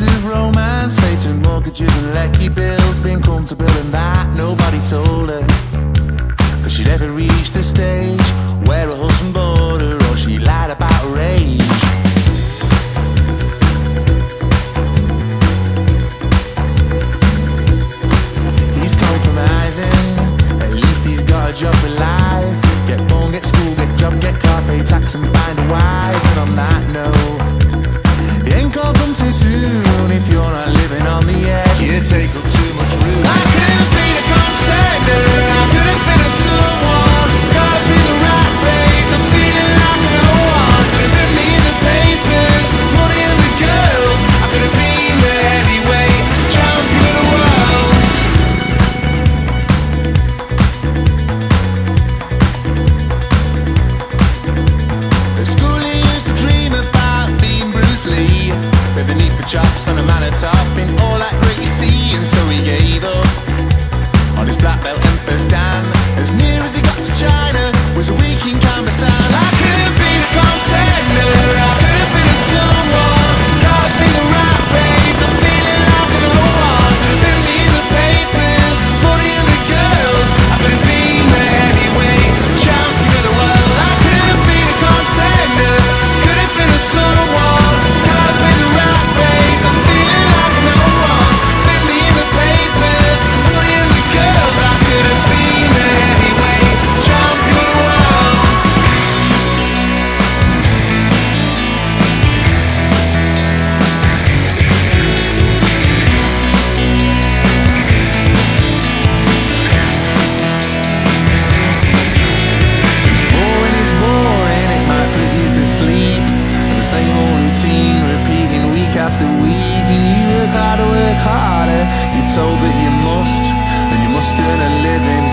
years of romance, fate and mortgages and lecky bills, being comfortable and that nobody told her that she'd ever reach the stage where her husband bored her or she lied about her age. He's compromising, at least he's got a job for life. Get born, get school, get job, get car, pay tax and find a wife. And on that note, it ain't gonna come too soon if you're not living on the edge. You take up too much room. I could have been a contender, I could have been a someone. Caught up in the rat race, I'm feeling like I go on. Could have been me in the papers, money and the girls. I could have been the heavyweight champion of the world. At school he used to dream about being Bruce Lee, with the need for chops on a man at top in all that great you see. And so he gave up on his black belt and first dan. As near as he got to China was a week in canvas. And I could have been a contender, I could have been a someone. Caught up in the rat race, I'm feeling like I go on. Could have been me in the papers, money and the girls. I could have been the heavyweight champion of the world. I could have been a contender, could have been a someone. Caught up in the rat race, I'm feeling like I go on. Been me in the papers, money and the girls. I could have been the heavyweight champion of the world. It's boring, it might put you to sleep. It's the same old routine, repeating week after week. And you work harder, work harder. You're told that you must, and you must earn a living.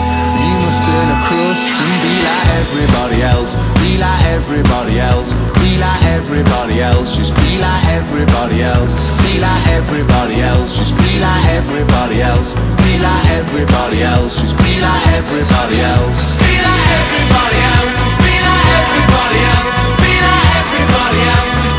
You must earn a crust and be like everybody else. Be like everybody else. Be like everybody else. Just be like everybody else. Be like everybody else. Just be like everybody else. Be like everybody else. Just be like everybody else. Be like everybody else. Just be like everybody else. Just be like everybody else. Just